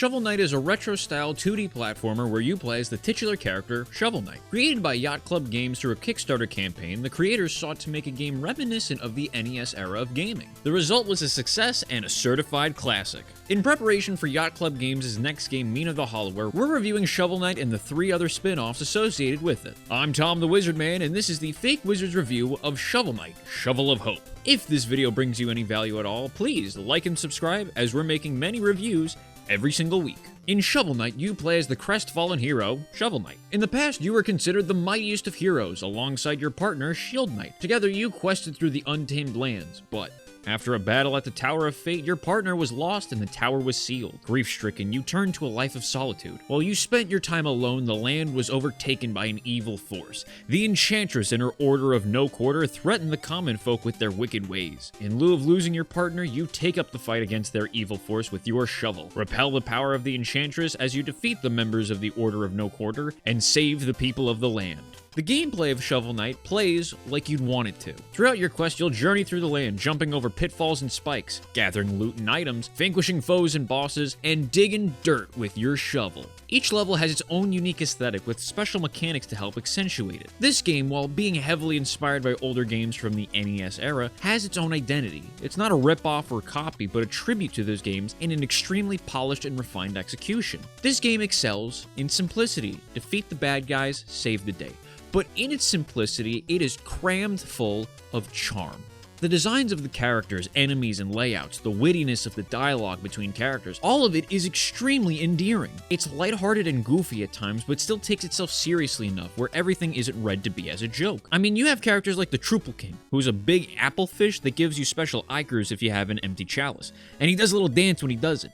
Shovel Knight is a retro-style 2D platformer where you play as the titular character, Shovel Knight. Created by Yacht Club Games through a Kickstarter campaign, the creators sought to make a game reminiscent of the NES era of gaming. The result was a success and a certified classic. In preparation for Yacht Club Games' next game, Mina the Hollower, we're reviewing Shovel Knight and the 3 other spin-offs associated with it. I'm Tom the Wizard Man, and this is the Fake Wizards review of Shovel Knight, Shovel of Hope. If this video brings you any value at all, please like and subscribe, as we're making many reviews every single week. In Shovel Knight, you play as the crestfallen hero, Shovel Knight. In the past, you were considered the mightiest of heroes, alongside your partner, Shield Knight. Together, you quested through the Untamed Lands, but after a battle at the Tower of Fate, your partner was lost and the tower was sealed. Grief-stricken, you turned to a life of solitude. While you spent your time alone, the land was overtaken by an evil force. The Enchantress and her Order of No Quarter threatened the common folk with their wicked ways. In lieu of losing your partner, you take up the fight against their evil force with your shovel. Repel the power of the Enchantress as you defeat the members of the Order of No Quarter and save the people of the land. The gameplay of Shovel Knight plays like you'd want it to. Throughout your quest, you'll journey through the land, jumping over pitfalls and spikes, gathering loot and items, vanquishing foes and bosses, and digging dirt with your shovel. Each level has its own unique aesthetic with special mechanics to help accentuate it. This game, while being heavily inspired by older games from the NES era, has its own identity. It's not a rip-off or copy, but a tribute to those games in an extremely polished and refined execution. This game excels in simplicity. Defeat the bad guys, save the day. But in its simplicity, it is crammed full of charm. The designs of the characters, enemies, and layouts, the wittiness of the dialogue between characters, all of it is extremely endearing. It's lighthearted and goofy at times, but still takes itself seriously enough where everything isn't read to be as a joke. I mean, you have characters like the Triple King, who's a big apple fish that gives you special icers if you have an empty chalice, and he does a little dance when he does it.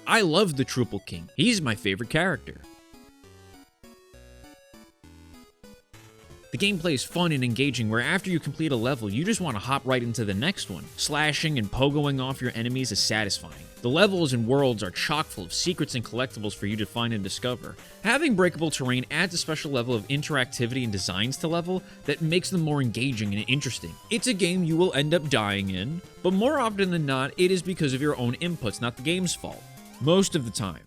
I love the Triple King. He's my favorite character. The gameplay is fun and engaging, where after you complete a level, you just want to hop right into the next one. Slashing and pogoing off your enemies is satisfying. The levels and worlds are chock full of secrets and collectibles for you to find and discover. Having breakable terrain adds a special level of interactivity and designs to level that makes them more engaging and interesting. It's a game you will end up dying in, but more often than not, it is because of your own inputs, not the game's fault. Most of the time.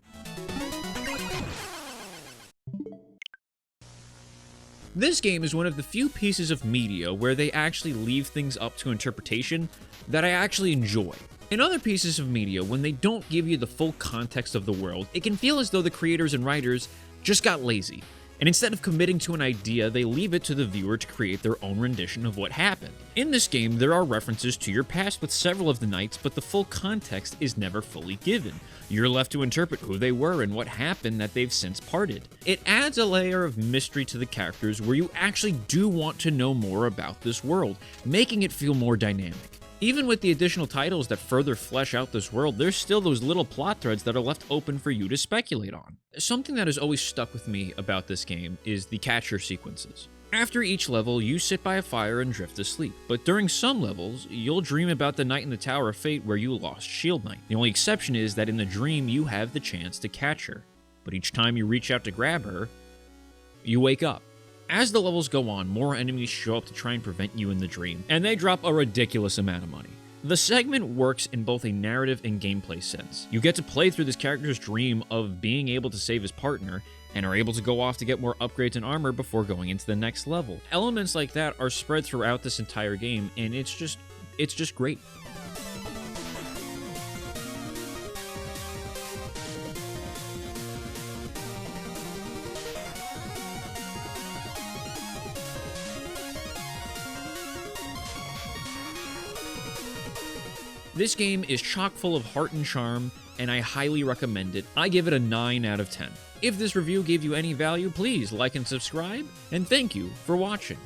This game is one of the few pieces of media where they actually leave things up to interpretation that I actually enjoy. In other pieces of media, when they don't give you the full context of the world, it can feel as though the creators and writers just got lazy. And instead of committing to an idea, they leave it to the viewer to create their own rendition of what happened. In this game, there are references to your past with several of the knights, but the full context is never fully given. You're left to interpret who they were and what happened that they've since parted. It adds a layer of mystery to the characters where you actually do want to know more about this world, making it feel more dynamic. Even with the additional titles that further flesh out this world, there's still those little plot threads that are left open for you to speculate on. Something that has always stuck with me about this game is the capture sequences. After each level, you sit by a fire and drift asleep, but during some levels, you'll dream about the night in the Tower of Fate where you lost Shield Knight. The only exception is that in the dream, you have the chance to catch her, but each time you reach out to grab her, you wake up. As the levels go on, more enemies show up to try and prevent you in the dream, and they drop a ridiculous amount of money. The segment works in both a narrative and gameplay sense. You get to play through this character's dream of being able to save his partner, and are able to go off to get more upgrades and armor before going into the next level. Elements like that are spread throughout this entire game, and it's just great. This game is chock full of heart and charm, and I highly recommend it. I give it a 9 out of 10. If this review gave you any value, please like and subscribe, and thank you for watching.